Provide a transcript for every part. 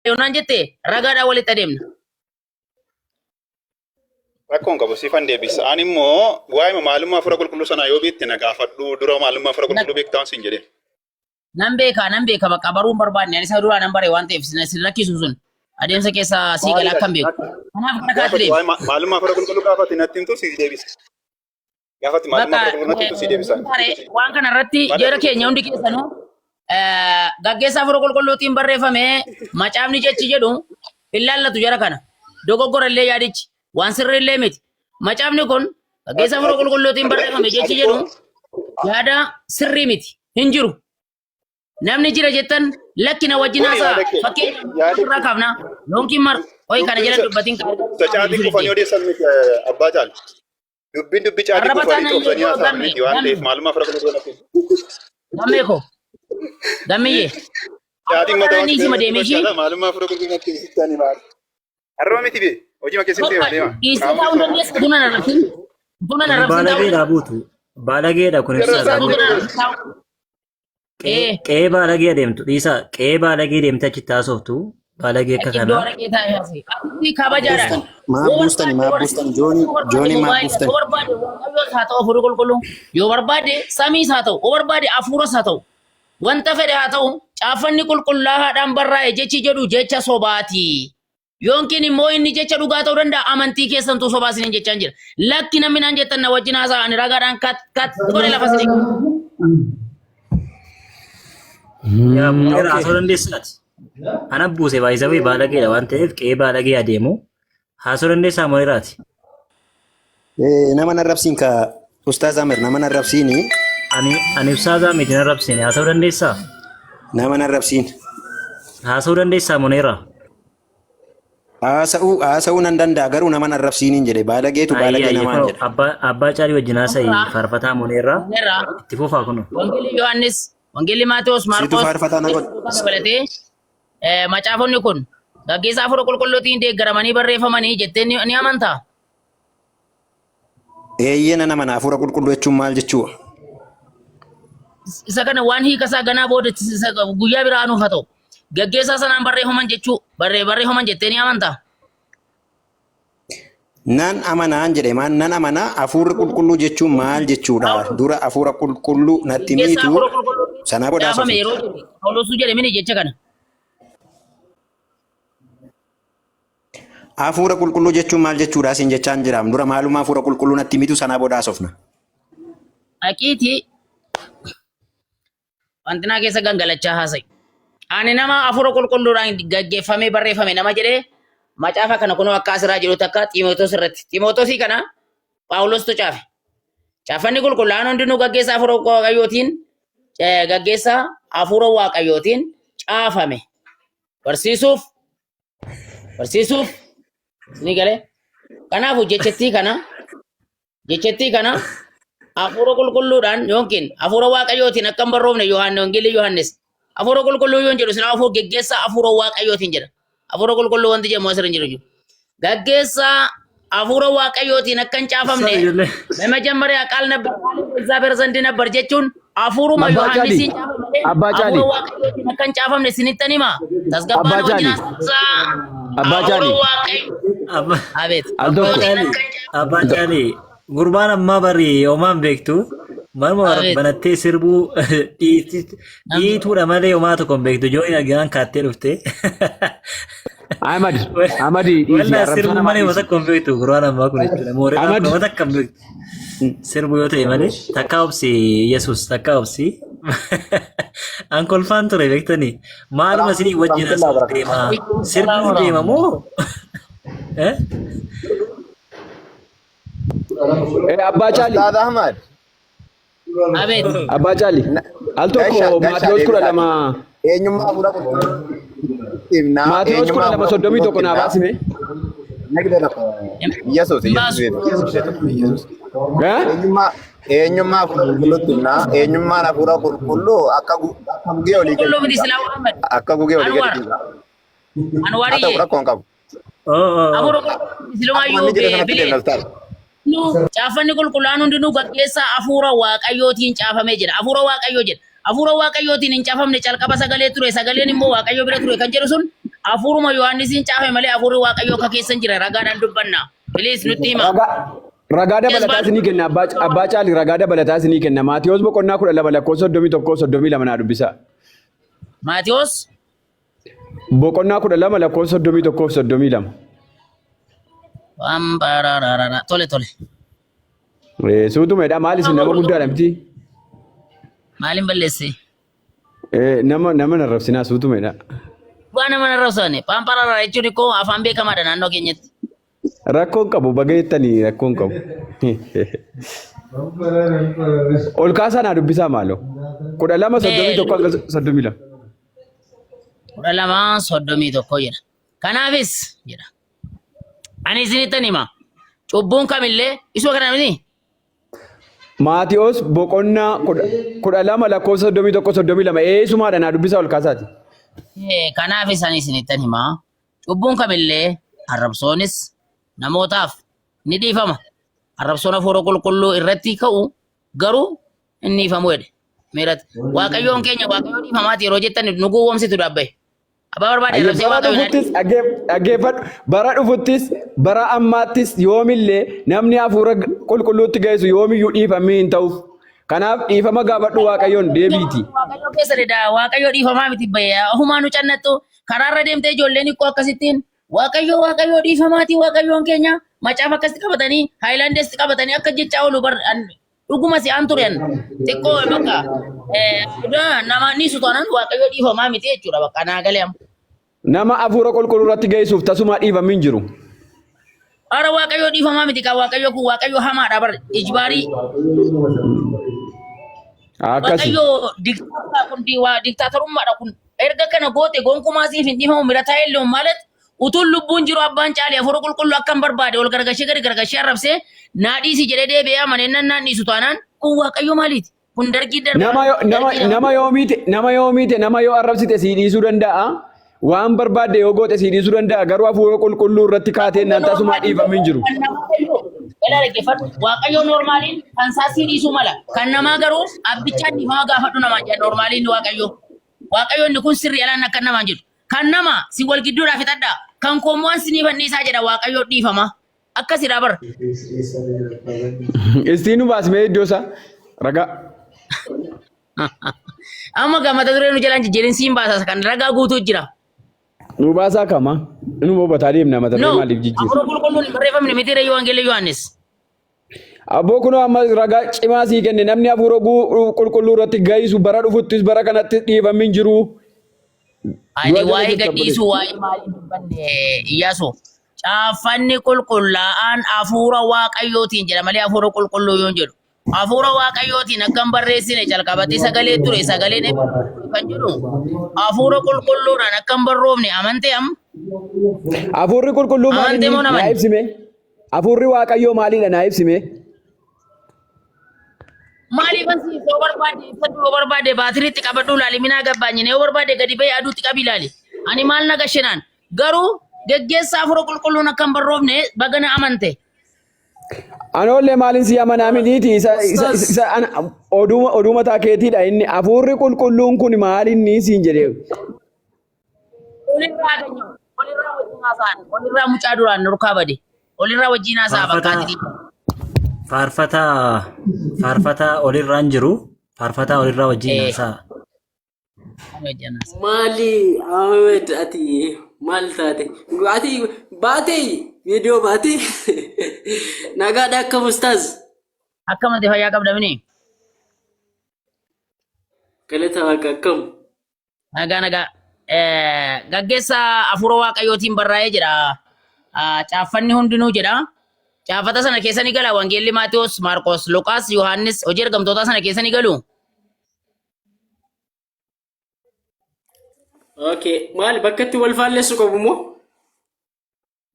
yoonaan jette ragaadhaan walitti adeemna. Rakkoon qabu siifan deebisa. Ani immoo waa'ee maalummaa fura qulqulluu sanaa yoo beekte na gaafadhu dura maalummaa fura qulqulluu beektaa siin jedhee. Nan beeka bakka baruun barbaadne ani isa duraa nan bare waan ta'eef sin rakkisu sun adeemsa keessa sii gala akkam beeku. Kanaaf kana kaatti deebi. Maalummaa fura qulqulluu gaafatti natti himtu sii deebisa. Gaafatti maalummaa fura qulqulluu natti himtu sii deebisa. Waan kana irratti jara keenya hundi keessanuu gaggeessaa fura qulqulluutiin barreeffamee macaafni jechi jedhu ilaallatu jara kana. Dogoggora illee yaadichi waan sirrii illee miti. Macaafni kun gaggeessaa fura qulqulluutiin barreeffame jechi jedhu yaada sirrii miti hin jiru. Namni jira jettan lakkina wajjin haasaa fakkeenya irraa kaafna yookiin mar ho'i kana jala dubbatiin caatiin kufanii odeessan miti abbaa caal dubbi caatiin kufanii toofsanii haasaa miti waan ta'eef maalummaa fira qulqulluu natti gammee koo gammiyyee caatiin mataa waan isima deemishii maalummaa fira qulqulluu natti himtanii maal harroo miti bee hojii makeessin deema dhiisee taa'uu dandeessa dunan arrabsin baalageedha buutu baalageedha kun ibsaa qe'ee baalagee adeemtu dhiisa qe'ee baalagee deemte achitti haasoftu baalagee akka kana maabbuustani jooni maabbustani yoo barbaade samiis haa ta'u yoo barbaade hafuuras haa ta'u wanta fedhe haa ta'u caafanni qulqullaa'aadhaan barraa'e jechi jedhu jecha sobaati yookiin immoo inni jecha dhugaa ta'uu danda'a amantii keessantu sobaa isiniin jechaan jira lakki namni naan jettan na wajjin haasa'an ragaadhaan kat tole lafa isinii yaa mukeera haasoo dandeessaati. Ana buuse baay'isawee baalageedha waan ta'eef qe'ee baalagee adeemu haasoo dandeessaa mo'eeraati. Nama narrabsiin ka Ustaaz Amir nama narrabsiini. Ani Ustaazaa miti narrabsiini haasoo dandeessaa? Nama narrabsiin. Haasoo dandeessaa mo'eera. Haasa'uu nan danda'a garuu nama narrabsiiniin jedhe baalageetu baalagee namaan jedhe. Abbaa caalii wajjin haasa'ii faarfataa mo'eera itti fufaa kunu. Wangeelii Yohaannis Wangeelli Maatewos Maarqos dabalatee macaafonni kun gaggeessaa fura qulqulluutiin deeggaramanii barreeffamanii jettee ni amantaa? Eeyyena nama hafuura qulqulluu jechuun maal jechuudha? Isa kana waan hiikasaa ganaa booda guyyaa biraa nuuf haa ta'u gaggeessaa sanaan barreeffaman jechuu barreeffaman jettee ni amantaa? Nan amanaan jedhe maan nan amanaa hafuurri qulqulluu jechuun maal jechuudha? Dura hafuura qulqulluu natti miitu sanaa booda haasofne. Paawuloosuu jedhe mini jecha kana. Hafuura qulqulluu jechuun maal jechuudha isin jechaan jiraam dura maalummaa hafuura qulqulluu natti miitu sanaa booda haasofna. Haqiitii wantinaa keessa gangalachaa haasa'i. Ani nama hafuura qulqulluudhaan gaggeeffamee barreeffame nama jedhee macaafa kana kunoo akka asiraa jiru takka Xiimotewos irratti. Xiimotewosii kana Paawulostu caafe. Caafanni qulqullaa'aan hundinuu gaggeessaa hafuura waaqayyootiin gaggeessaa hafuura waaqayyootiin caafame. Barsiisuuf ni galee. Kanaafuu jechettii kana hafuura qulqulluudhaan yookiin hafuura waaqayyootiin akka hin barroofne Wangeelii Yohaannis. Hafuura qulqulluu yoon jedhu sinaa hafuura gaggeessaa hafuura waaqayyootiin jedha. Hafuura qulqulluu wanti jedhamu asirra hin jiru. Gaggeessaa hafuura waaqayyootiin akka hin caafamne በመጀመሪያ ቃል ነበር እግዚአብሔር ዘንድ ነበር jechuun hafuuruma Yohaannisiin caafamne hafuura waaqayyootiin akka hin caafamne sinittan hima tasgabbaan wajjin Abbaa Jaali. Abbaa Jaali gurbaan ammaa bari homaan beektu manuma banattee sirbuu dhiituudha malee homaa tokko hin beektu jooyin agaan kaattee dhufte. Amadi walla sirbu malee wata kan beektu gurbaan ammaa kun jechuudha mooraa wata kan beektu sirbu yoo ta'e malee takka obsi Yesuus takka obsi an kolfaan ture beektanii maaluma isinii wajjin asoo deema sirbuun deema moo Abbaa Jaali. Ahmad. Abeet. Abbaa Jaali. Al tokko Maatewos 12 Eenyummaa hafuura qulqulluu. Maatewos 12:31 naa baasime. Yesuus. Eenyummaa eenyummaan hafuura qulqulluu akka gugee olii akka gugee olii gadi. Anwarii. Rakkoon qabu. Hafuura qulqulluu silumaayyuu caafanni qulqullaan hundinuu gaggeessaa hafuura waaqayyootiin caafamee jira. Hafuura waaqayyoo jedha. Hafuura waaqayyootiin hin caafamne calqaba sagalee ture. Sagaleen immoo waaqayyoo bira ture kan jedhu sun Afuruma Yohaannisiin caafe malee afurri Waaqayyoo akka keessan jira ragaadhaan dubbanna. Please nutti hima. Ragaa dabalataa isinii kenna abbaa Caalii ragaa dabalataa isinii kenna. Maatiyoos boqonnaa 12 lakkoofsa 31 naa dubbisa. Maatiyoos boqonnaa 12 lakkoofsa 31 Wambararara. Tole. Suutumeedha maal isin nama guddaadha miti? Maalin balleesse? Nama narrabsinaa suutumeedha. Waan nama narrabsane pamparara jechuun koo afaan beekamaadha naannoo keenyatti. Rakkoon qabu bageettanii rakkoon qabu. Ol kaasaa naa dubbisaa maaloo? 12:31 12:31 jedha. Kanaafis jedha. Ani isinittan hima. Cubbuun kamillee isuma kana miti. Maatiyoos boqonnaa 12 lakkoofsa 31 eessumaadha naa dubbisaa ol kaasaati. Kanaafis ani isinittan hima. Cubbuun kamillee arrabsoonis namootaaf ni dhiifama. Arrabsoon hafuura qulqulluu irratti ka'u garuu inni dhiifamu jedhe. Meerat Waaqayyoon keenya Waaqayyoo dhiifamaati yeroo jettan nu gowwoomsitu dhaabbaye. Abbaa barbaade arrabsee dhaggeeffadhu bara dhufuttis bara ammaattis yoomillee namni hafuura qulqulluutti geessu yoomiyyuu dhiifamee hin ta'uuf. Kanaaf dhiifama gaafadhu Waaqayyoon deebiiti. Waaqayyoo keessa dedaa Waaqayyoo dhiifamaa miti bayyee humaa nu cannattu karaarra deemtee ijoolleen ikkoo akkasittiin Waaqayyoo dhiifamaati Waaqayyoon keenya macaaf akkasitti qabatanii haayilaandeesti qabatanii akka jechaa oolu dhuguma si aan turan xiqqoo bakka nama ni sutaanan Waaqayyoo dhiifamaa miti jechuudha bakka naa galee amma. Nama hafuura qulqulluu irratti geessuuf tasuma dhiifamee hin jiru. Ara Waaqayyoo dhiifamaa miti kan Waaqayyoo kun Waaqayyoo hamaadha bar ijbaarii. Waaqayyoo diktaatorummaadha kun erga kana goote gonkumaa siif hin dhiifamu mirataa illee maalet utuun lubbuun jiru abbaan Caalii hafuura qulqulluu akkam barbaade ol gargashee gadi gargashee arrabsee naadhiisi jedhee deebi'ee amaneennan naannisu taanaan kun Waaqayyoo maaliiti? Kun dargii darbe. Nama yoo miite nama yoo arrabsite sii dhiisuu danda'a. Waan barbaade yoo goote sii dhiisuu danda'a garuu hafuura qulqulluu irratti kaatee naan tasuma dhiifamee hin jiru. Waaqayyoo normaaliin kan isaa sii dhiisuu mala. Kan namaa garuu abbichaan dhiifama gaafadhu namaa jedha normaaliin Waaqayyoo. Waaqayyoon kun sirrii alaan akka namaan jedhu. Kan nama si wal gidduudhaa fixadhaa. Kan koomwaan sinii fannisaa jedha Waaqayyoo dhiifama. Akkasidha bar. Istiin nu baasmee iddoo isaa ragaa. Amma gammata turee nu jalaan jijjiirin siin baasas kan ragaa guutuu jira. Nu baasaa kama? Nu bobataa deemna mata duree maaliif jijjiirra? Hafuura qulqulluun hin barreeffamne miti reeyyuu Wangeelii Yohaannis. Abboo kunoo amma ragaa cimaa sii kenne namni hafuura qulqulluu irratti ga'isu bara dhufuttis bara kanatti dhiifamee hin jiru. Ani waa'ee gadhiisuu waa'ee maalii dubbanne Iyyaasu. Caaffanni qulqullaa'aan hafuura Waaqayyootiin jedha malee hafuura qulqulluu yoon jedhu. Hafuura Waaqayyootiin akkam barreessine jalqabatti sagalee ture sagaleen kan jedhu hafuura qulqulluudhaan akkam barroofne amantee am. Hafuurri qulqulluu maaliidha naa ibsime? Hafuurri Waaqayyoo maaliidha naa ibsime? Maaliifan si yoo barbaade ibsadhu yoo barbaade baatiriitti qabadhu ilaali minaa gabbaanyine yoo barbaade gadi bahee aduutti qabi ilaali. Ani maal na gashinaan garuu geggeessaa hafuura qulqulluun akkam barroofne bagana amante. Anoollee maalin si amanaa mitiiti isa oduma taakeetiidha inni hafuurri qulqulluun kun maalinni siin jedhee. Olirraa ganyo olirraa wajjin haasa'an olirraa mucaa duraan nurkaa bade olirraa wajjin haasa'aa bakkaatti. Faarfataa olirraan jiru faarfataa olirraa wajjin haasa'a. Maali Ahmed ati maal taate? Ati baatee video baatee nagaadha akkam ustaaz? Akkamatti fayyaa qabda mini? Galata Waaqa akkam? Nagaa. Gaggeessa hafuura Waaqayyootiin barraa'ee jira. Caaffanni hundinuu jedha. Caaffata sana keessa ni gala Wangeelli Maatiyos, Maarqos, Luqaas, Yohaannis hojii ergamtootaa sana keessa ni galu. Okay, maali bakka itti wal faalleessu qabu moo?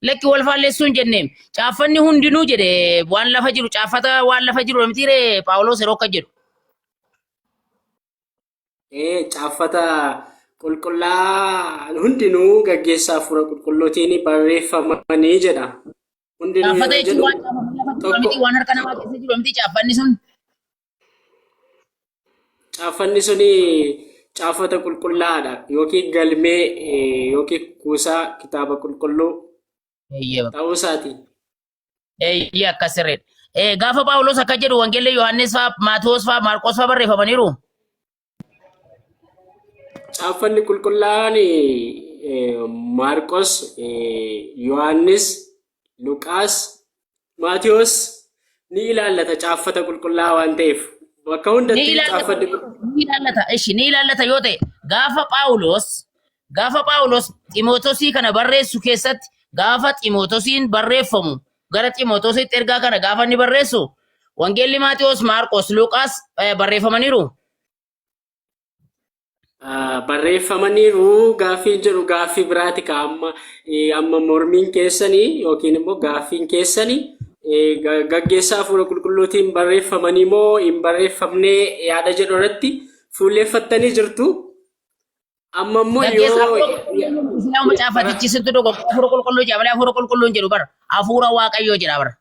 Lekki wal faalleessuu hin jenne. Caaffanni hundinuu jedhe waan lafa jiru caaffata waan lafa jiru mitiiree Paawuloos yeroo akka jedhu. Caaffata qulqullaa hundinuu gaggeessa hafuura qulqulluutiin barreeffamanii jedha. Caaffata jechuun waan caafamanii lafa jiru miti waan harka namaa keessa jiru miti caaffanni sun. Caaffanni suni caafata qulqullaa'aadha yookiin galmee yookiin kuusaa kitaaba qulqulluu Eeyyee ta'uu isaati. eeyyee akkasirreedha. Gaafa Phaawulos akka jedhu wangeelli Yohaannis fa'aa Maatewos fa'aa Maarqos fa'aa barreeffamaniiru. Caafanni qulqullaa'aan Maarqos, Yohaannis, Luqaas, Maatewos ni ilaallata caafata qulqullaa'aa waan ta'eef. Bakka hundatti caafanni Ni ilaallata yoo ta'e gaafa Phaawulos Xiimootosii kana barreessu keessatti gaafa Xiimootosiin barreeffamu gara Xiimootosiitti ergaa kana gaafa inni barreessu wangeelli Maatewos, Maarqos, Luqaas barreeffamaniiru. barreeffamaniiru gaaffii jedhu gaaffii biraati ka amma mormiin keessanii yookiin immoo gaaffiin keessanii gaggeessaa hafuura qulqulluutiin barreeffamanii moo hin barreeffamnee yaada jedhu irratti fuulleeffattanii jirtu. Amma immoo Islaama caafatichi sirtu tokko hafuura qulqulluu jedha malee hafuura qulqulluun jedhu bara hafuura Waaqayyoo jedha bara.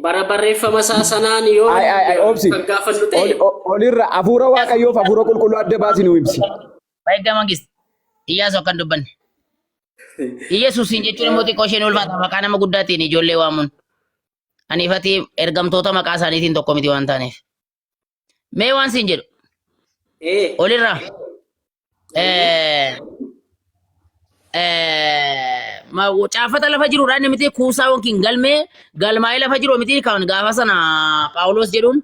bara barreeffama isaa sanaan yoo Obsi. kan gaafannu ta'e Olirra hafuura Waaqayyoof hafuura qulqulluu adda baasii nu ibsi. Baay'ee mangis Iyyaasu akkan dubbanne. Iyyesuusiin jechuun immoo xiqqoo isheen ulfaata maqaa nama guddaatiin ijoollee waamuun. Ani ifati ergamtoota maqaa isaaniitiin tokko miti waan taaneef. Mee waan siin jedhu olirra caafata lafa jiruudhaan miti kuusaa yookiin galmaa'ee lafa jiru miti kan gaafa sana Phaawulos jedhuun.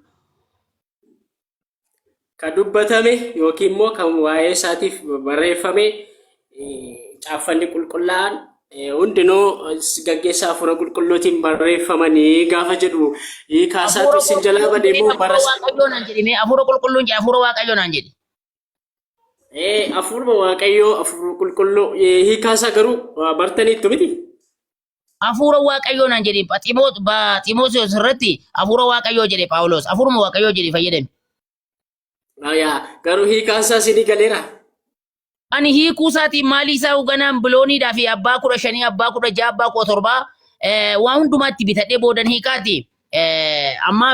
kan dubbatame yookiin immoo kan waa'ee isaatiif barreeffame caaffanni qulqullaa'aan hundinuu gaggeessaa hafuura qulqulluutiin barreeffamanii gaafa jedhu kaasaatu isin jalaa badee immoo baras hafuura qulqulluun jedha hafuura Waaqayyoo naan jedhi. hafuura Waaqayyoo hafuura qulqulluu hiikaasaa garuu bartaniittu miti. Hafuura Waaqayyoo naan jedhi Xiimootewos irratti hafuura Waaqayyoo jedhe Phaawulos hafuuruma Waaqayyoo jedhe fayyadame. Garuu hiikaasaa isinii galeera. Ani hiikuu isaatiin maalii isaa hoogganaan bilooniidhaa fi abbaa 15 abbaa 16 abbaa 17 waan hundumaatti bitadhee boodan hiikaati ammaa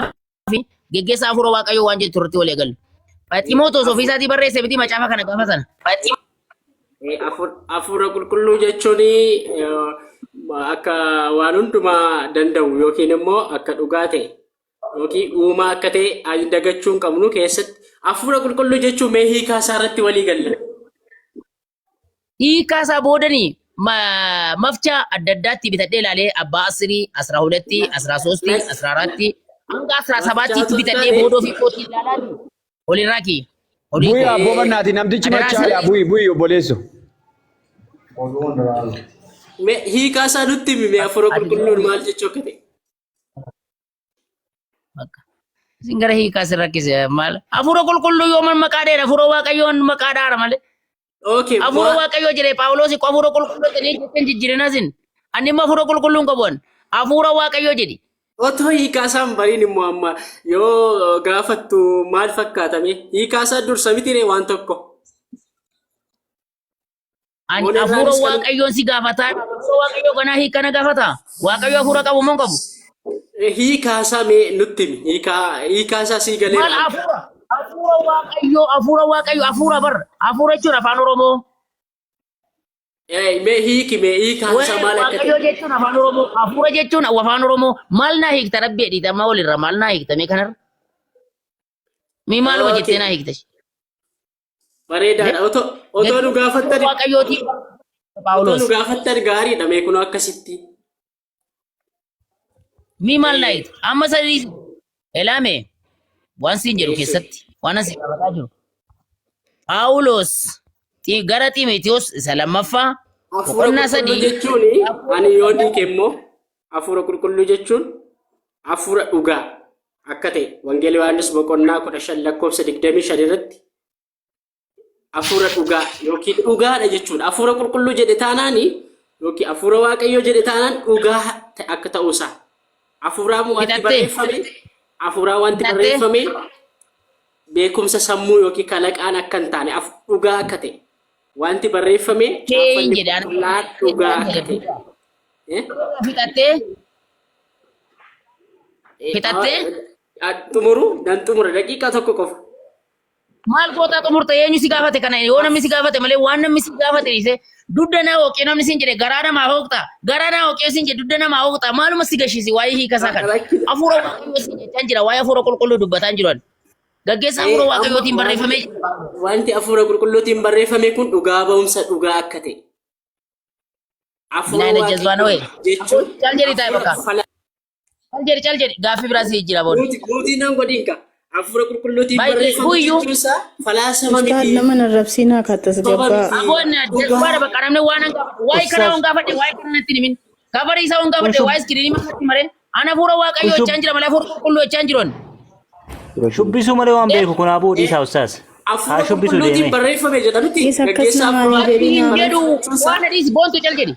fi geggeessaa hafuura Waaqayyoo waan jettu irratti walii galu. Xiimootewos ofii isaatii barreesse miti macaafa kana gaafa sana. Hafuura qulqulluu jechuun akka waan hundumaa danda'u yookiin immoo akka dhugaa ta'e yookiin uumaa akka ta'e dagachuun qabnu keessatti hafuura qulqulluu jechuun mee hiikaasaa irratti walii galla. Hiikaasaa boodanii mafcaa adda addaatti bitadhee ilaalee abbaa 10, 12, 13, 14 hanga 17tti bitadhee boodoo fi kootii ilaalaati. Olirraa kee. Bu'ii abboo mannaati namtichi machaadha bu'ii obboleessu. Hiikaasaa nutti himi hafuura qulqulluun maal jechuu akka ta'e. Isin gara hiikaas rakkise maal hafuura qulqulluu yoo maqaa dheera hafuura Waaqayyoon maqaa dhaara malee. Hafuura Waaqayyoo jedhee Phaawulos hafuura qulqulluu jedhee jechuun jijjiirina sin. Ani immoo hafuura qulqulluun qabuun hafuura Waaqayyoo jedhi. Otoo hiikaasaan bariin immoo amma yoo gaafattu maal fakkaatame hiikaasaa dursa miti waan tokko. Ani hafuura Waaqayyoon si gaafataa hafuura Waaqayyoo kanaa hiikana gaafataa Waaqayyoo hafuura qabu moo qabu? Hiikaasaa mee nutti himi hiikaasaa sii galee. Maal hafuura? Hafuura Waaqayyoo hafuura bar hafuura jechuun afaan Oromoo. Mee hiikaasaa maal akka Waaqayyoo jechuun afaan Oromoo hafuura jechuun afaan Oromoo maal naa hiikta rabbi dheedhiita amma walirra maal naa hiikta mee kanarra? Mi maal hojjettee naa hiikta? Bareedaadha otoo nu gaafattan Waaqayyooti otoo nu gaafattan gaariidha mee kunoo akkasitti. Mi maal naa hiikta? Amma sadii elaame waan siin jedhu keessatti waan asii qabataa jiru. Phaawulos gara Xiimootewos isa lammaffaa boqonnaa 3 jechuun ani yoo dhiike immoo hafuura qulqulluu jechuun hafuura dhugaa akka ta'e wangeelii Yohaannis boqonnaa 15 lakkoofsa 25 irratti hafuura dhugaa yookiin dhugaadha jechuudha. Hafuura qulqulluu jedhe taanaan yookiin hafuura Waaqayyoo jedhe taanaan dhugaa akka ta'uusaa. Hafuuraan wanti barreeffame hafuuraan wanti barreeffame beekumsa sammuu yookiin kalaqaan akka hin taane dhugaa akka ta'e. Wanti barreeffame dhugaa akka ta'e. Fixattee? Xumuru dan xumura daqiiqaa tokko qofa. Maal goota xumurta eenyu si gaafate kana yoo namni si gaafate malee waan namni si gaafate dhiise dudda naa oqee namni sin jedhe garaa namaa hooqta garaa naa oqee sin jedhe dudda namaa hooqta maaluma si gashiisi waa'ee hiikasaa kana afuura waaqayyoo sin jechaan jira waa'ee afuura qulqulluu dubbataan jiran gaggeessa afuura waaqayyootiin barreeffamee wanti afuura qulqulluutiin barreeffame kun dhugaa ba'umsa dhugaa akka ta'e. Naan jazbaan waa'ee jechuun caal jedhi taa'e bakka caal jedhi gaaffii biraa si jira booda. Mootii nan godhiin ka afuura qulqulluutiin barreeffame jechuun isaa falaasama miti. Ustaad nama narrabsiinaa kattas jabbaa. Aboon jazbaadha bakka namni waan waa'ee karaa waan gaafadhe waa'ee karaa natti himin kabari isaa waan gaafadhe waa'ee iskiriinii makatti maree ana afuura waaqayyoo jechaan jira malee afuura qulqulluu jechaan jiroon. Shubbisuu malee waan beeku kun aboo dhiisaa ustaas. Afuura qulqulluutiin barreeffame jedhanutti Gaggeessa afuura Hin jedhu waan adiis boontu cal jedhi.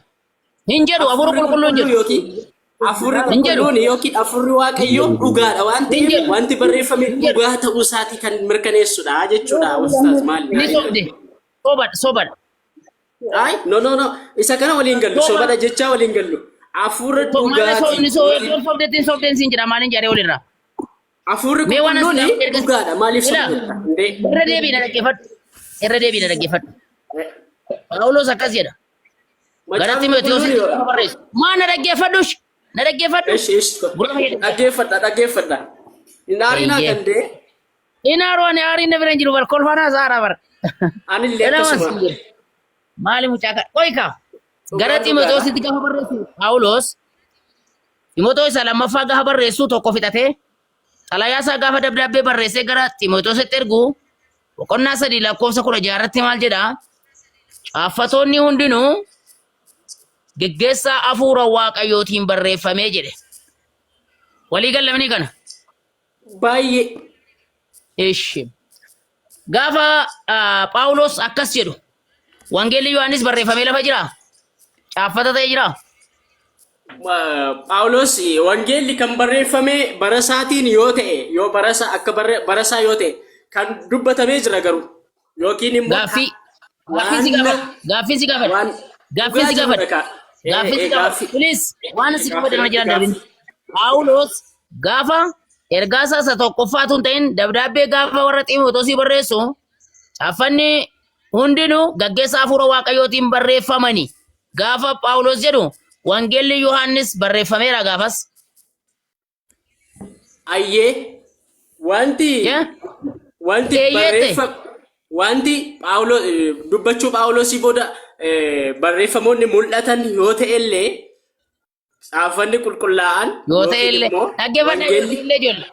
Hin jedhu afuura qulqulluu hin jedhu. Afuurri qulqulluun yookiin afuurri waaqayyoo dhugaadha waan ta'eef wanti barreeffame dhugaa ta'uu isaatii kan mirkaneessudha jechuudha ustaas maali? Ni sobde. Sobadha. Ay no isa kana waliin gallu sobadha jechaa waliin gallu. Afuurri Maal dhugaati. sobdeetiin sin jira maalin jedhee walirraa. Afuurri qulqulluun dhugaadha maaliif sobdeetta? Irra deebiin dhaggeeffadhu. Paawuloos akkas jedha. Gara Timootewos barreessu. Maa na dhaggeeffadhush? Na dhaggeeffadhu. Dhaggeeffadha. Inaarinaa kan ta'e. Inaaroo ani aariin na bira hin jiru bar kolfanaa saaraa bar. Anillee akkasuma. Maali mucaa kan qoykaa. Gara Timootewositti gaafa barreessu Paawuloos Timootewos isa lammaffaa gaafa barreessu tokko fixatee xalayaa isaa gaafa dabdaabbee barreessee gara Timootewositti ergu boqonnaa 3 lakkoofsa 16 maal jedha? Caaffatoonni hundinuu geggeessaa afuura waaqayyootiin barreeffamee jedhe. Walii gallamni kana. Baay'ee. Ishi. Gaafa Paawuloos akkas jedhu Wangeelli Yohaannis barreeffamee lafa jira. Caaffata ta'e jira. Paawuloos wangeelli kan barreeffame barasaatiin yoo ta'e yoo barasa akka barasaa yoo ta'e kan dubbatamee jira garuu yookiin immoo Gaaffii si gaafadha. Please waan si gaafadha nama jiran darbin. Paawuloos gaafa ergaa isaa tokkoffaatu hin ta'in dabdaabbee gaafa warra Xiimootewosii barreessu caaffanni hundinuu gaggeessa afuura waaqayyootiin barreeffamani. Gaafa Paawuloos jedhu Wangeelli Yohaannis barreeffameera gaafas. Ayyee wanti Paawuloos dubbachuu Paawuloosii booda barreeffamoonni mul'atan yoo ta'e illee caaffanni qulqullaa'an Yoo ta'e illee dhaggeeffadha illee ijoollee.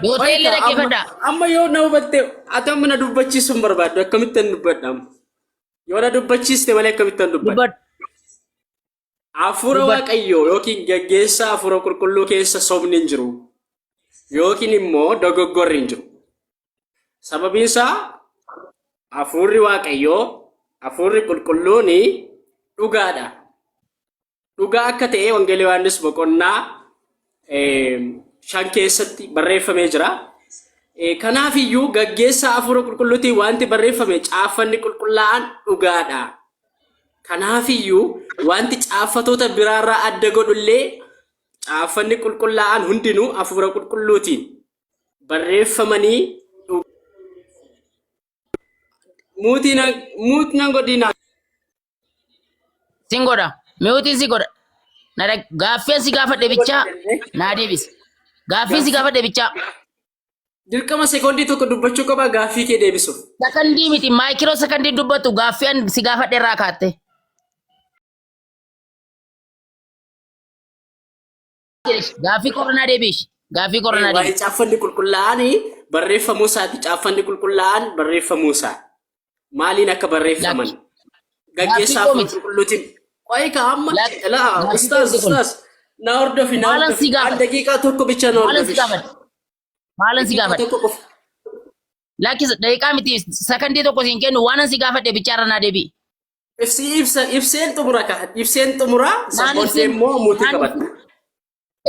Yoo ta'e illee dhaggeeffadha. Amma yoo na hubatte ati amma na dubbachiisuu hin barbaaddu akkamittan dubbadha yoo na dubbachiiste malee akkamittan dubbadha. Afuura waaqayyoo yookiin gaggeessa afuura qulqulluu keessa sobni hin jiru yookiin immoo dogoggorri hin jiru. Sababiin isaa afuurri waaqayyoo afuurri qulqulluun dhugaadha. Dhugaa akka ta'e Wangeelii Yohaannis boqonnaa 5 keessatti barreeffamee jira. Kanaaf iyyuu gaggeessa afuura qulqulluutiin wanti barreeffame caaffanni qulqullaa'an dhugaadha. Kanaaf iyyuu wanti caaffatoota biraarraa adda godhullee caaffanni qulqullaa'an hundinuu afuura qulqulluutiin barreeffamanii muutii nan godhina. Sin godha. Mi'uutiin si godha. Gaaffeen si gaafadhe bichaa naa deebisi. Gaaffii si gaafadhe bichaa. Dirqama sekoondii tokko dubbachuu qaba gaaffii kee deebisuuf. Sekondii miti maayikiroo sekondii dubbatu gaaffeen si gaafadhe irraa kaatte. Gaaffii koronaa deebishi. Gaaffii koronaa deebishi. Waa'ee caaffanni qulqullaa'an barreeffamuu isaati. Caaffanni qulqullaa'an barreeffamuu isaa. Maaliin akka barreeffaman? Gaggeessaa afuura qulqulluutiin. Qo'ee ka amma ustaas na hordofi na hordofi. Daqiiqaa tokko bicha na hordofi. Maalan si gaafadhe? Lakkis daqiiqaa miti sekondii tokko siin kennu waan si gaafadhe bichaarra naa deebi'i. Ibseen xumura ka ibseen xumura sabboonee immoo muutii qabata.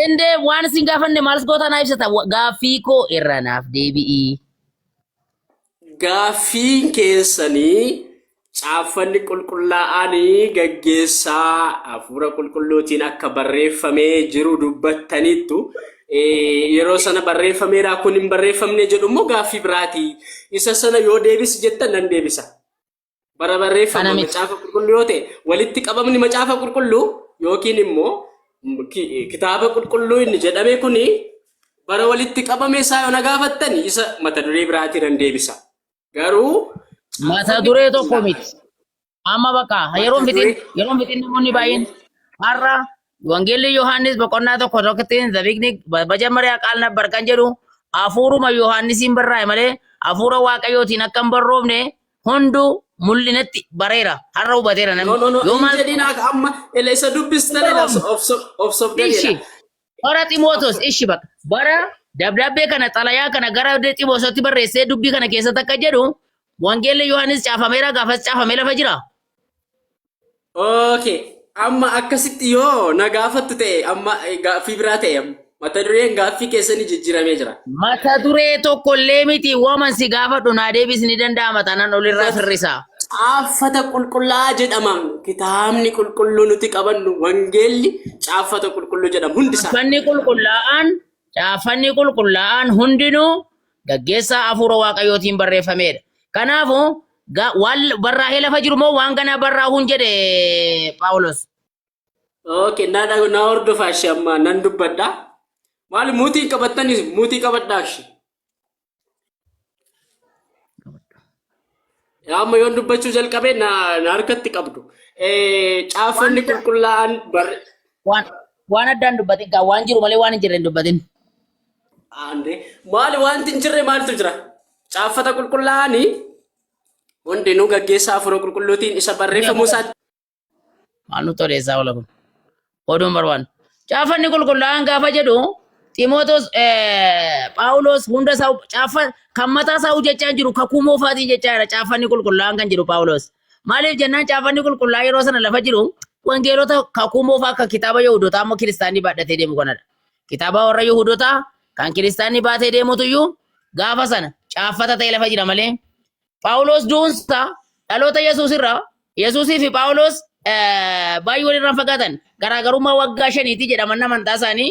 Inde waan si gaafanne maalis goota naa ibsata gaaffii koo irra naaf deebi'i. Gaaffii keessanii caaffanni qulqullaa'anii gaggeessaa hafuura qulqulluutiin akka barreeffamee jiru dubbattaniittu yeroo sana barreeffameeraa kun hin barreeffamne jedhu immoo gaaffii biraati. Isa sana yoo deebisi jettan nan deebisa. Bara barreeffama macaafa qulqulluu yoo ta'e walitti qabamni macaafa qulqulluu yookiin immoo kitaaba qulqulluu inni jedhame kuni bara walitti qabame isaa yoo na gaafattan isa mata duree biraatiin nan deebisa. Garuu mata duree tokko miti. Amma bakka yeroon fitin namoonni baay'een har'a wangeelli Yohaannis boqonnaa tokko tokkottiin zabiqni bajamariyaa qaal nabbar kan jedhu hafuuruma Yohaannisiin barraa'e malee hafuura Waaqayyootiin akka hin barroofne hundu mul'inatti bareera har'a hubateera namni. Yoo maal jedhiin amma isa dubbistanii of sobdanii. Bara Ximootos ishi bakka bara dabdabbee kana xalayaa kana gara Ximoototti barreessee dubbii kana keessatti akka jedhu wangeelli Yohaannis caafameera gaafas caafamee lafa jira. Okay. Amma akkasitti yoo na gaafattu ta'e amma gaaffii biraa ta'e mata dureen gaaffii keessanii jijjiiramee jira. Mata duree tokko illee miti waaman si gaafadhu naa deebisuu ni danda'ama taanaan olirraa firrisaa. Caaffata qulqullaa'aa jedhama. Kitaabni qulqulluu nuti qabannu wangeelli caaffata qulqulluu jedhama hundisaa. Caaffanni qulqullaa'aan hundinuu gaggeessaa hafuura Waaqayyootiin barreeffameedha. Kanaafuu barraa'ee lafa jiru moo waan kana barraa'uun jedhe Phaawulos. Okay, na hordofaa ishee amma nan dubbadha. Maali muutii qabattanis muutii qabadhaa ishee. Amma yoon dubbachuu jalqabee na harkatti qabdu. Caaffanni qulqullaa'aan waan addaan dubbatin kaa waan jiru malee waan hin jirre hin dubbatin. Maali wanti hin jirre maaltu jira? Caaffata qulqullaa'anii hundinuu gaggeessaa hafuura qulqulluutiin isa barreeffamuu isaatti. Maal nu toleessaa oola kun? Oduun barbaannu. Caaffanni qulqullaa'aan gaafa jedhu Ximootos Phaawulos hunda isaa caaffa kan mataa isaa hojjechaa jiru kakuu moofaatiin jechaa jira caaffanni qulqullaa'aan kan jiru Phaawulos. Maaliif jennaan caaffanni qulqullaa'aa yeroo sana lafa jiru wangeelota kakuu moofaa kan kitaaba Yihuudootaa ammoo kiristaanii baadhatee deemu kanadha. Kitaaba warra Yihuudootaa kan kiristaanii baatee deemutuyyuu gaafa sana caaffata ta'e lafa jira malee. Phaawulos duunsa dhaloota Yesuus irraa Yesuusii fi Phaawulos baay'ee walirraa fagaatan garaagarummaa waggaa 5 jedhaman amantaa isaanii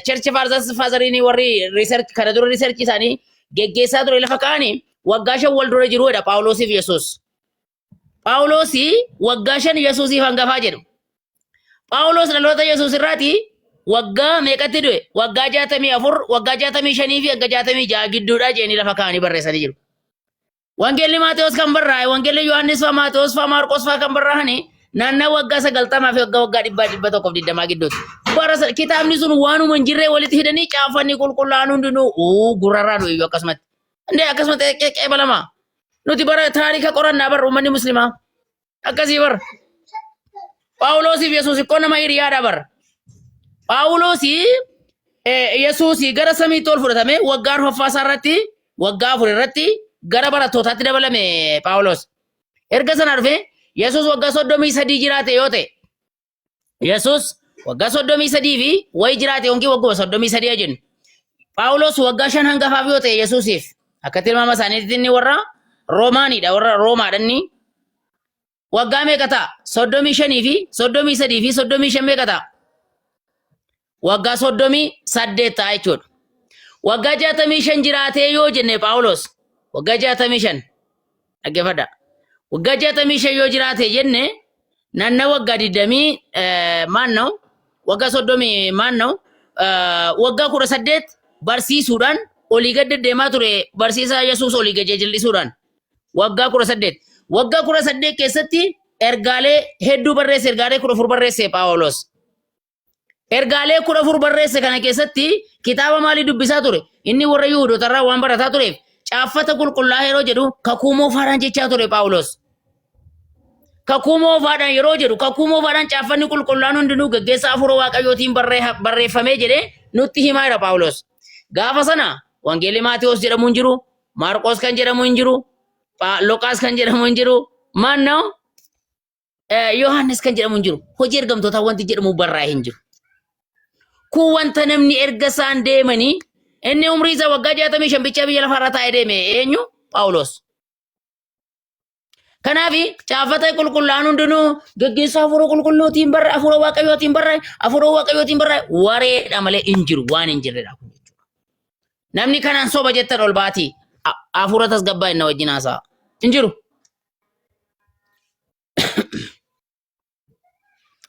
church fathers warri research kana dura research isaanii geggeessaa ture lafa kaa'anii waggaa 5 wal dura jiruudha Phaawulosii fi Yesuus. Phaawulosii waggaa 5 Yesuusiif hangafaa jedhu. Phaawulos dhaloota Yesuus irraati waggaa meeqatti du'e? Waggaa 64, waggaa 65 fi waggaa 66 gidduudha jedhanii lafa kaa'anii barreessanii jiru. Wangeelli Maatewos kan barraa'e, wangeelli Yohaannis fa'aa, Maatewos fa'aa, Maarqos fa'aa kan barraa'ani naannoo waggaa 90 fi waggaa 120 gidduutti. Bara kitaabni sun waanuma hin jirre walitti hidhanii caaffanni qulqullaa'aan hundinuu gurrarraa du'e iyyuu akkasumatti. Indee akkasumatti qeebalama. Nuti bara taarika qorannaa barra uummanni muslimaa. Akkasii barra. Phaawulosii fi Yesuus ikkoo nama hiriyaadha barra. Phaawulosii Yesuusii gara samiitti ol fudhatame waggaa 4ffaa irratti waggaa 4 irratti gara barattootaatti dabalame Phaawulos. Erga sana dhufe Yesuus waggaa 33 jiraate yoo ta'e Yesuus waggaa 33 fi wayi jiraate yookiin waggaa 33 jennu. Phaawulos waggaa 5 hangafaaf yoo ta'e Yesuusiif akka tilmaama isaaniitti inni warra Roomaanidha warra Roomaadha inni. Waggaa meeqa ta'a? 35 fi 33 fi 35 meeqa ta'a? Waggaa 38 ta'a jechuudha. Waggaa 65 jiraatee yoo jenne Phaawulos waggaa 65 dhaggeeffadha. Waggaa 65 yoo jiraate jenne naanna waggaa 20 maannoo waggaa 30 maannoo waggaa 18 barsiisuudhaan olii gad deddeemaa ture barsiisaa Yesuus olii gad jallisuudhaan waggaa 18 waggaa 18 keessatti ergaalee hedduu barreesse ergaalee 14 barreesse Phaawulos. Ergaalee 14 barreesse kana keessatti kitaaba maalii dubbisaa ture? Inni warra Yihuudootarraa waan barataa tureef caaffata qulqullaa'aa yeroo jedhu kakuu moofaadhaan jechaa ture Phaawulos. Kakuu moofaadhaan yeroo jedhu kakuu moofaadhaan caaffanni qulqullaa'aan hundinuu gaggeessaa hafuura Waaqayyootiin barreeffamee jedhee nutti himaa jira Phaawulos. Gaafa sana wangeelli Maatewos jedhamu hin jiru, Maarqos kan jedhamu hin jiru, Luqaas kan jedhamu hin jiru, maannoo Yohaannis kan jedhamu hin jiru. Hojii ergamtootaa wanti jedhamu barraa'ee hin jiru. Kun wanta namni erga isaan deemanii inni umrii isaa waggaa 65 bicha biyya lafarra taa'ee deeme eenyu? Phaawulos. Kanaafi caafata qulqullaan hundinuu gaggeessaa afuura qulqulluutiin barra afuura waaqayyootiin barra afuura waaqayyootiin barra wareedha malee hin jiru waan hin jirredha kun jechuudha. Namni kanaan soba jettan ol baatii afuura tasgabbaa inni wajjin haasa'a hin jiru.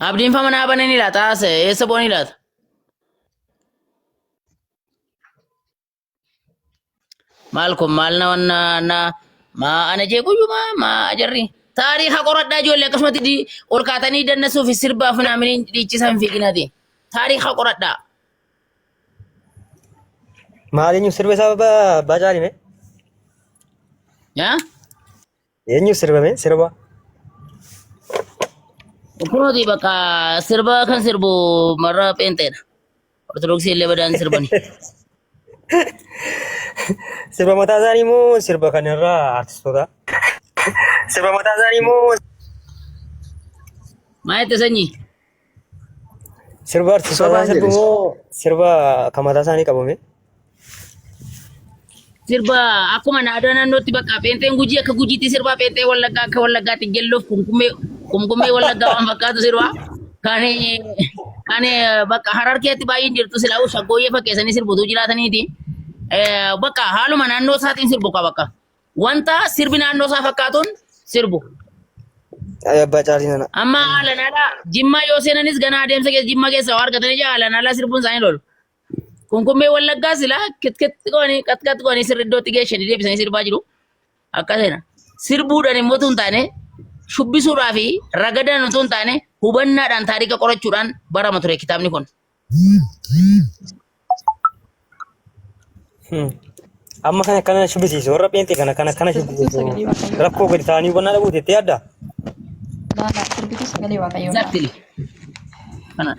Abdiin fama naa bananii laata eessa boonii laata? Maal kun maal na ma ana je guyyuma ma jarri taariikha qoradhaa ijoollee akkasumatti ol kaatanii dannasuuf sirbaaf naamni dhiichisan fiiginati taariikha qoradhaa. Maaliin sirba sababa baajaalime? Yaa? Eenyu sirbame sirba? Kunuuti bakka sirba kan sirbu marra peenteedha. Ortodoksii illee badaan sirbani. Sirba mataa isaanii moo sirba kanarraa artistoota? Sirba mataa isaanii moo Maal itti sanyii? sirba artistoota sirbu moo sirba kan mataa isaanii qabame? Sirba akkuma aadaa naannootti bakka peenteen gujii akka gujiitti sirba peentee wallaggaa akka wallaggaatti jelloof kumkumee wallaggaa waan fakkaatu sirba. Kan bakka hararkeetti baay'een jirtu silaa shaggooyyee fakkeessanii sirbutu jiraataniiti. Bakka haaluma naannoo isaatiin sirbu qaba bakka. Wanta sirbi naannoo isaa fakkaatuun sirbu. Abbaa caalii nana. Amma haala naala jimmaa yoo seenanis ganaa adeemsa keessa jimma keessa waa argatanii jaa haala naala sirbuun isaanii lolu. Kumkummee wallaggaa silaa qatqat qoonii sirri iddootti geeshanii deebisanii sirbaa jiru. Akkasina. Sirbuudhaan immoo tun taane shubbisuudhaa fi ragadaan otoo hin taane hubannaadhaan taarika qorachuudhaan barama ture kitaabni kun. Amma kana shubbisiisu warra peentii kana shubbisiisu rakkoo gadi ta'anii hubannaa dhabuuti itti yaadda? Exactly. Kana.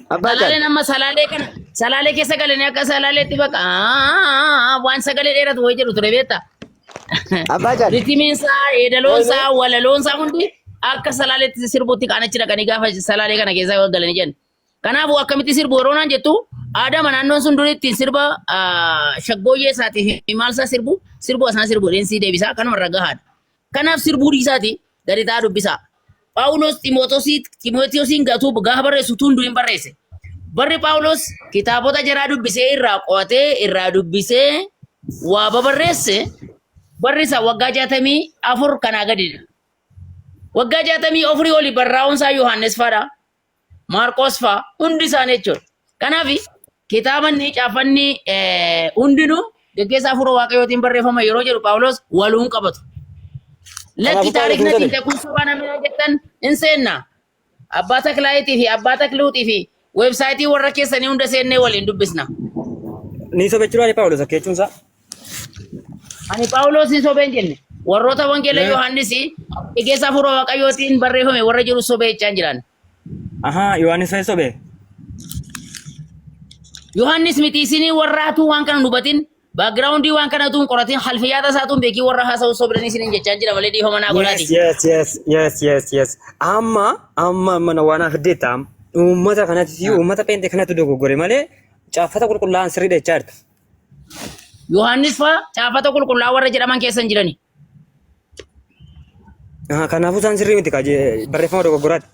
Salaaleen amma salaalee keessa galanii akka salaaleetti bakka waan sagalee dheeratu wayii jedhu ture beektaa? Ritimiinsaa, eedaloonsaa, walaloonsaa hundi akka salaaleetti sirbuutti kaanachi dhaqanii gaafa salaalee kana keessa galanii jenna. Kanaafuu akkamitti sirbu yeroo naan jettu aadama naannoon sun duriitti sirba shaggooyyee isaatii fi maalsaa sirbu asana sirbu deensii deebisaa kanuma irra gahaadha. Kanaaf sirbuu dhiisaati gadi ta'aa dubbisaa. Phaawulos Ximootiyosiin gaafa barreessu tundu hin barreesse. Barri Phaawulos kitaabota jaraa dubbisee irraa qo'atee irraa dubbisee waa babarreesse barri isaa waggaa 64 kanaa gadidha. Waggaa 64 olii barraa'uunsaa Yohaannes fa'aadha. Maarqos fa'a hundi isaanii jechuudha. Kanaaf kitaabanni caafanni hundinuu gaggeessaa hafuura waaqayyootiin barreeffama yeroo jedhu Phaawulos waluun qabatu. Lakki taarikni tiin kun sobaa namni jettan hin seenna. Abbaa Taklaayitii fi Abbaa Takluutii fi weebsaayitii warra keessanii hunda seennee waliin dubbisna. Ni sobechuudhaan Phaawulos akka jechuunsaa? Ani Phaawulos hin sobeen jenne. Warroota wangeela Yohaannis gaggeessaa hafuura waaqayyootiin barreeffame warra jiru sobee jechaan jiran. Aha, Yohaannis fa'ii sobee? Yohaannis miti isinii warraatu waan kana dubatin backgroundii waan kana tuun qoratin halfiyyaata isaatuun beekii warra haasa'u sobiranii isiniin jechaa jira malee dhiifama naa godhaati. Yes. Amma mana waan afiddeetta uummata kanatti fi uummata peentii kanatti dogoggore malee caafata qulqullaa'an sirriidha jechaa jirta. Yohaannis fa'a caafata qulqullaa'aa warra jedhaman keessa hin jirani. Kanaafuu isaan sirrii miti barreeffama dogoggoraati.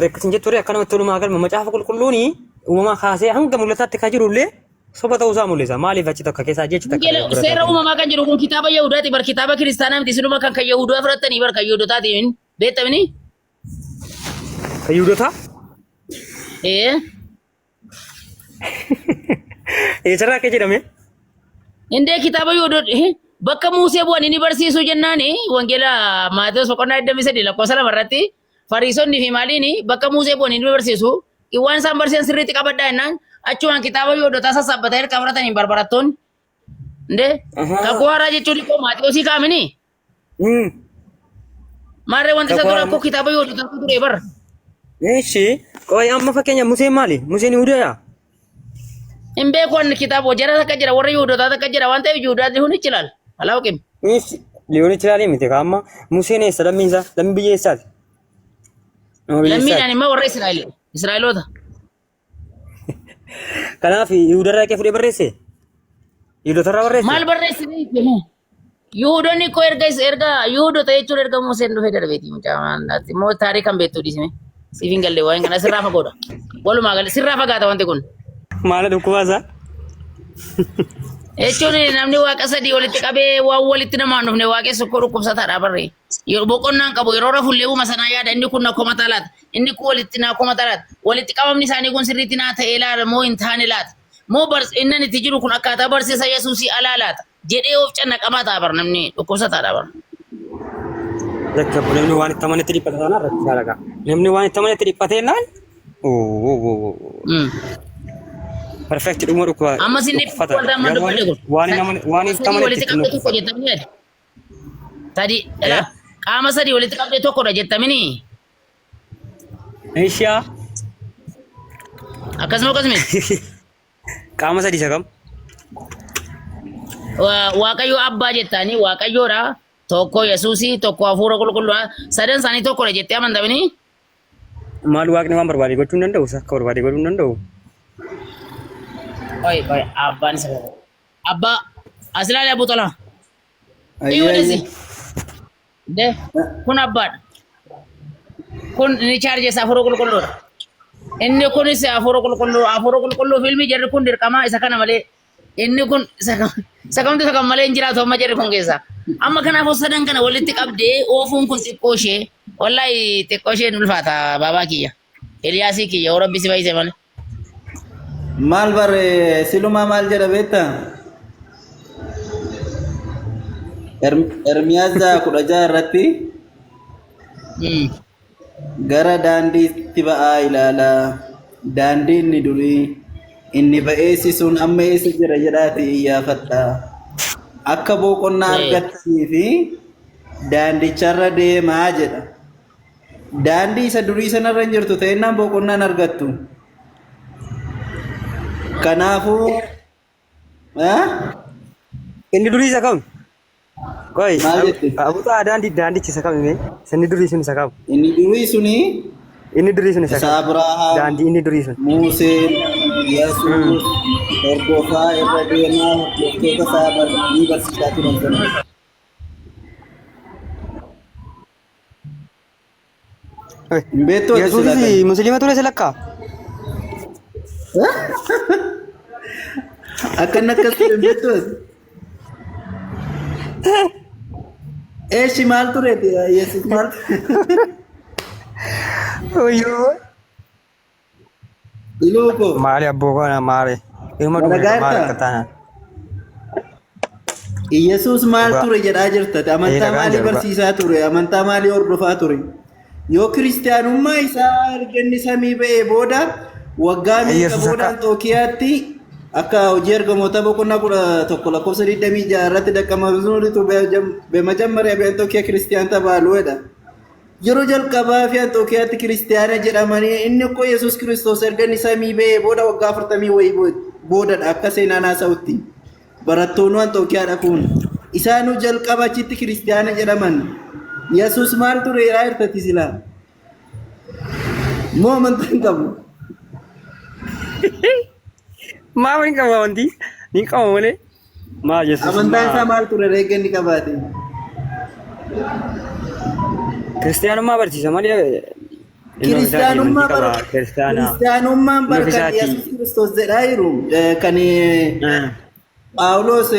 Reekkasin jettu akkanumatti tolumaa galma macaafa qulqulluuni uumamaa kaasee hanga mul'ataatti kan jirullee soba ta'uusaa mul'isa. Maaliif achi tokko keessaa jechi takka? Seera uumamaa kan jiru kun kitaaba Yahudaati bar kitaaba kiristaanaa miti sinuma kan Yahudaa fudhatanii bar kan Yahudotaatiin beektamini? Kan Yahudotaa? Eessarraa akka jedhame? Indee kitaaba Yahudota bakka Musee bu'anii ni barsiisu jennaani wangeela Maatewos boqonnaa 23 lakkoofsa 2 irratti Fariisonni fi maaliini bakka Musee bu'anii ni barsiisu. Waan isaan barsiisan sirriitti qabadhaa jennaan achumaan kitaaba Yahudootaa sassaabbatanii erga fudhatanii barbarattoonni. Indee kakuu haaraa jechuun koo Maatewosii kaamini. Maarree wanti isa dura koo kitaaba Yahudootaa ture barra. Eeshi qoy amma fakkeenya Museen maali? Museen Yihudaadha? Hin beeku kitaaba jara takka jira warra Yahudootaa takka jira waan ta'eef Yihudaatti hundi ilaal. Alaa qim. Liyoon ilaalee miti amma Museen eessa lammiinsaa lammii biyya eessaati? Lammiidhaan immoo warra Israa'eloota. Kanaaf Yihudaarraa kee fudhee barreesse? Yihudoota irraa barreesse. Maal barreessitee himu? Yihudoonni koo erga Yihudoota jechuun erga Museen dhufee darbeeti mucaa immoo taarikan beektuu dhiisime. Siifin galle waan kana sirraa fagoodha. Walumaa galee sirraa fagaata wanti kun. Maala dhukkubaasaa? Jechuun namni waaqa sadii walitti qabee waan walitti namaan dhufne waaqessu koo dhukkubsataadha barree. Yeroo boqonnaan qabu yeroo rafullee uuma sanaa yaada inni kun akkuma talaata. Inni kun walitti naa akkuma talaata. Walitti qabamni isaanii kun sirriitti naa ta'ee laata moo hin taane laata. Moo inni itti jiru kun akkaataa barsiisa Yesuusii alaa laata. Jedhee of canna qabaata bar namni dhukkubsataadha bar. Rakka namni waan itti amanetti dhiphate sana rakkisaa dhagaa. Namni waan itti amanetti dhiphate naan. Perfect dhuma dhukkuba. Amma sinni waldaa madda godhe kun. Waan itti amanetti tokko jettamini. Tadi qaama sadii walitti qabdee tokkodha jettamini. Eeshaa. Akkasuma. Qaama sadii isa kam? Waaqayyo abbaa jettanii waaqayyoodha. Tokko Yesuusii, tokko hafuura qulqulluudha. Sadan isaanii tokkodha jettee amantamini. Maal waaqni waan barbaade gochuu hin danda'u? Akka barbaade gochuu hin danda'u? Oi, abbaan isa qabu. Abbaa, as ilaali Abbuu Tolaa. Iyyoodhisi. Kun abbaadha. Kun ni chaarjee isa hafuura qulqulluudha. Inni kunis hafuura qulqulluu filmi jarri kun dirqamaa isa kana malee. Inni kun isa kamtu isa kan malee hin jiraatu amma jarri kun keessa. Amma kanaafuu sadan kana walitti qabdee oofuun kun xiqqoo ishee. Wallahi xiqqoo ishee ulfaata baabaa kiyya. Eliyaasii kiyya yoo rabbi si baay'ise malee. Maal bare silumaa maal jedha beektaa? Ermiyaas 16 irratti gara daandiitti ba'aa ilaalaa. Daandii inni durii inni ba'eessi sun amma eessa jira jedhaati iyyaafadha. Akka boqonnaa argattanii fi daandicharra deemaa jedha. Daandii isa durii sanarra hin jirtu ta'ennaan boqonnaan argattu. Kanaafuu inni durii isa kam? Koi, abuta daandichi isa kam ini? Inni durii sun isa kam? Inni durii suni isa kam? Abrahaam, daandii inni durii sun. Museen, Yesuus, hordofaa irra deemaa hordoftoota isaa ni barsiisaa turan sana. Yesuus Musliima ture selakka? Akan betul. Si mal tu reti Yesus mal. Oh yo. Ilu ko. Mari abbo ko na mari. Ilma dulu mari katana. Yesus mal tu re jedha jirta. Amantaa mali barsiisaa ture. Amantaa mali hordofaa ture. Yoo kiristaanummaa isaa arganni samii ba'ee booda waggaa meeqa boodaan Xookiyaatti akka hojii ergamoota boqonnaa 11 lakkoofsa 26 irratti daqqamasuuritu በመጀመሪያ በአንጦኪያ ክርስቲያን ተባሉudha. Yeroo jalqabaa fi Anxookiyaatti kiristiyaana jedhamanii inni እኮ ኢየሱስ ክርስቶስ erganni samii ba'ee booda waggaa 40 wayii boodadha akka seenaan haasa'utti. Barattoonni Anxookiyaadha kun isaanuu jalqaba achitti kiristiyaana jedhaman. Yesus maal ture irratti sila moo amantaa hin qabu. Maa wani qabu wanti ni qabu malee maa Yesus amantaan isaa maal ture reeggan ni qabaate. Kiristiyaanummaa barsiisa malee kiristiyaanummaan barkan Yesus Kiristoos jedhaa jiru kan Phaawulos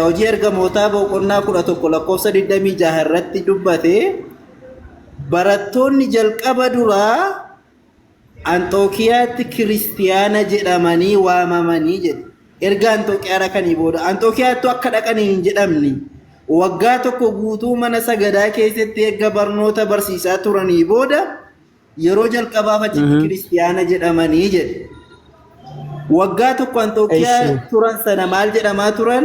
hojii ergamootaa boqonnaa 11 lakkoofsa 26 irratti dubbate barattoonni jalqaba duraa Anxookiyaatti kiristiyaana jedhamanii waamamanii jedhe. Erga Anxookiyaa dhaqanii booda Anxookiyaattu akka dhaqanii hin jedhamni. Waggaa tokko guutuu mana sagadaa keessatti eegga barnoota barsiisaa turanii booda yeroo jalqabaaf achitti kiristiyaana jedhamanii jedhe. Waggaa tokko Anxookiyaa turan sana maal jedhamaa turan?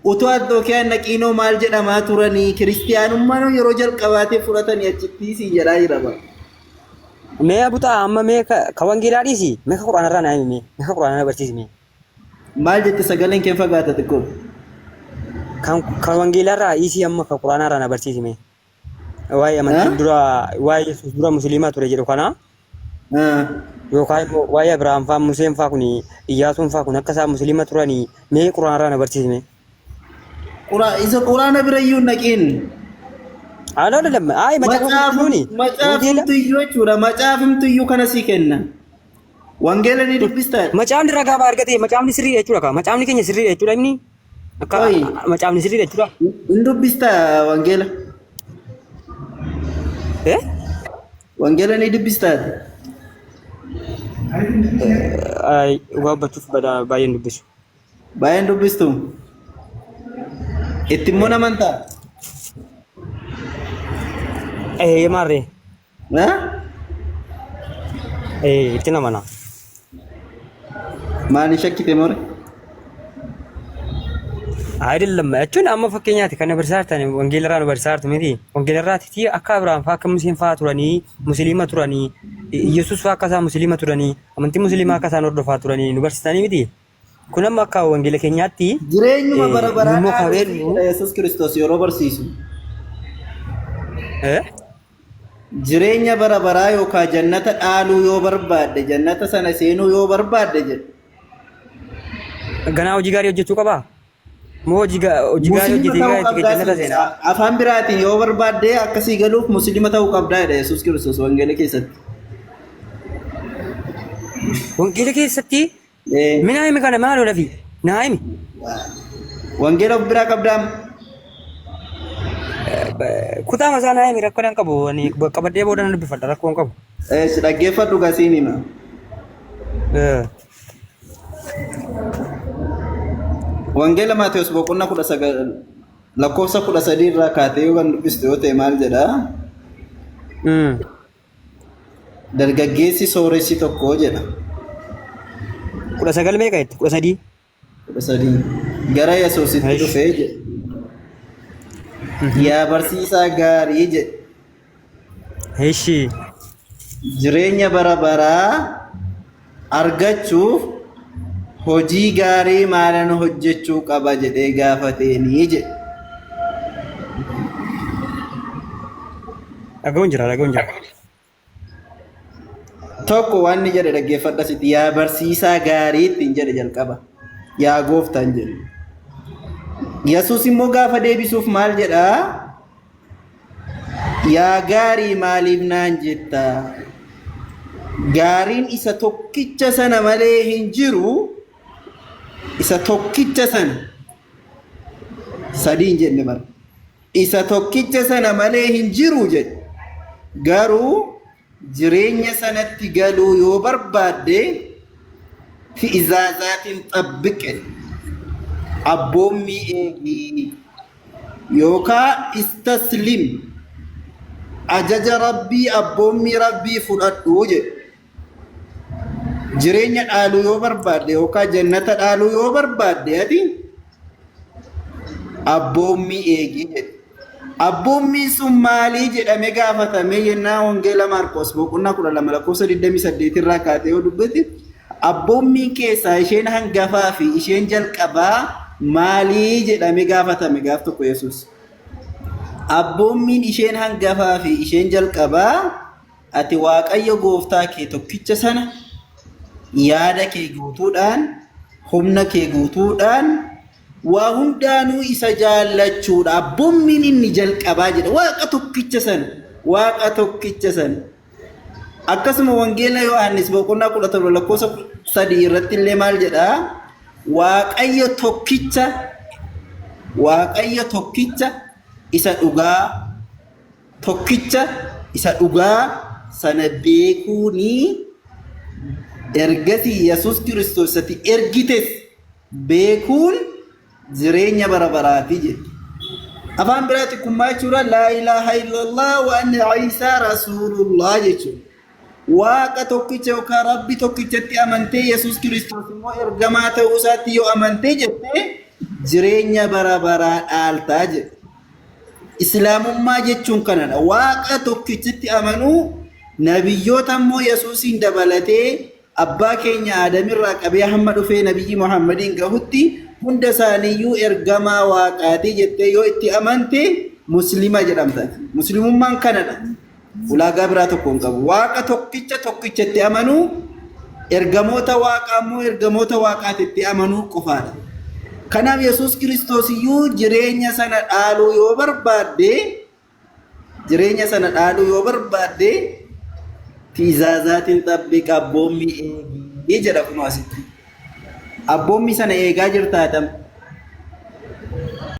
Utuu Anxookiyaan naqiinoo maal jedhamaa turanii kiristiyaanummaan yeroo jalqabaatee fudhatanii achitti si jedhaa jira. Mee abuta amma mee ka wangeelaa dhiisi mee ka quraana irraa naa himi mee ka quraana barsiisi mee maal jette sagaleen kee fagaata xiqqoo ka wangeelaa irraa dhiisi amma ka quraana irraa na barsiisi mee waa'ee amantii dura waa'ee Yesuus dura musliimaa ture jedhu kana yookaan waa'ee Abrahaam fa'aa Museen fa'aa kun Iyyaasuun fa'aa kun akka isaan musliima turanii mee quraana irraa na barsiisi mee isa quraana bira iyyuu naqin. አይደለም አይ መጽሐፍቱ iyyuu jechuudha መጽሐፍቱ iyyuu kana si kenna. Wangeela ni dubbistaa. Macaafni ragaa baargatee macaafni sirrii jechuudha ka macaafni keenya sirrii jechuudha inni akka macaafni sirrii jechuudha. Hin dubbistaa wangeela. Wangeela ni dubbistaa. Ay waabbachuuf baay'een dubbisu. Baay'een dubbistu. Itti immoo namantaa. Maarree. Itti namana. Maali shakkite more? አይደለም እቹን አማ ፈከኛት ከነ በርሳርታን ወንጌልራን በርሳርት ምን ወንጌልራት ቲ አካ አብርሃም ፋከ ሙስሊም ፋቱራኒ ሙስሊማ ቱራኒ ኢየሱስ ፋከሳ ሙስሊማ ቱራኒ አመንቲ ሙስሊማ ካሳ ኖርዶ ፋቱራኒ ዩኒቨርሲቲኒ ሚቲ ኩነማ አካ ወንጌል ከኛቲ ጅሬኙ በበረበራ ኢየሱስ ክርስቶስ የሮ በርሲሱ jireenya bara baraa yookaan jannata dhaaluu yoo barbaadde jannata sana seenuu yoo barbaadde jedhe. Ganaa hojii gaarii hojjechuu qabaa? Moo hojii gaarii hojjetee itti jannata seenaa? Afaan biraatiin yoo barbaadde akkasii galuuf musliima ta'uu qabdaa jedha Yesuus Kiristoos wangeela keessatti. Wangeela keessatti? Minaa himi kana maal olafi? Naa himi? Wangeela of biraa qabdaa? Kutaa masaanaa himi rakkoon qabu qabadee booda nan dubbifadha rakkoon qabu. Si dhaggeeffadhu gasiin hima. Wangeela Maatewos boqonnaa 19 lakkoofsa 13 irraa kaatee yoo dubbiste yoo ta'e maal jedha? Dargaggeessi sooressi tokko jedha. 19 meeqa jetti? 13. 13 gara Yesuusitti dhufee jedha. Yaa barsiisaa gaarii jedhe. Eeshi. Jireenya bara baraa argachuuf hojii gaarii maalan hojjechuu qaba jedhee gaafateenii jedhe. Dhagahuun jira. Tokko waan jedhe dhaggeeffadha sitti yaa barsiisaa gaarii ittiin jedhe jalqaba. Yaa gooftaan jedhe. Yesuus immoo gaafa deebisuuf maal jedhaa? Yaa gaarii maaliif naan jetta? Gaariin isa tokkicha sana malee hin jiru. Isa tokkicha sana. Sadii hin jenne mara. Isa tokkicha sana malee hin jiru jedhe. Garuu jireenya sanatti galuu yoo barbaadde fi izaazaatiin xabbiqe. Abboommii eegi yookaan istaslim ajaja rabbii abboommii rabbii fudhadhu jedhe. Jireenya dhaaluu yoo barbaadde yookaan jannata dhaaluu yoo barbaadde ati abboommii eegi jedhe. Abboommiin sun maalii jedhame gaafatame yennaa wangeela Maarqos boqonnaa 12 lakkoofsa 28 irraa kaatee yoo dubbate abboommiin keessaa isheen hangafaa fi isheen jalqabaa maalii jedhame gaafatame gaaf tokko Yesuus. Abboommiin isheen hangafaa fi isheen jalqabaa ati Waaqayyo gooftaa kee tokkicha sana yaada kee guutuudhaan humna kee guutuudhaan waa hundaanuu isa jaallachuudha. Abboommiin inni jalqabaa jedha Waaqa tokkicha sana. Akkasuma wangeela Yohaannis boqonnaa 17 lakkoofsa 3 irratti illee maal jedhaa? Waaqayyo tokkicha isa dhugaa sana beekuuni ergasii Yesuus Kiristoos ati ergites beekuun jireenya bara baraati jedhe. Afaan biraatti kummaa jechuudha laa ilaaha illallah wa anna Iisaa rasuulullah jechuudha. Waaqa tokkicha yookaan rabbi tokkichatti amantee Yesuus Kiristoos immoo ergamaa ta'uu isaatti yoo amantee jettee jireenya bara baraa dhaaltaa jedhe. Islaamummaa jechuun kanadha. Waaqa tokkichatti amanuu nabiyyoota immoo Yesuusiin dabalatee abbaa keenya Aadamirraa qabee hamma dhufee nabiyyi Muhammadiin gahutti hunda isaaniiyyuu ergamaa waaqaatii jettee yoo itti amante muslima jedhamta. Muslimummaan kanadha. Ulaagaa biraa tokko hin qabu. Waaqa tokkichatti amanuu ergamoota waaqaa immoo ergamoota waaqaatitti amanuu qofaadha. Kanaaf Yesuus Kiristoos iyyuu jireenya sana dhaaluu yoo barbaadde tiizaazaatiin xabbiqa abboommii eegii jedha kun asitti. Abboommii sana eegaa jirtaatam.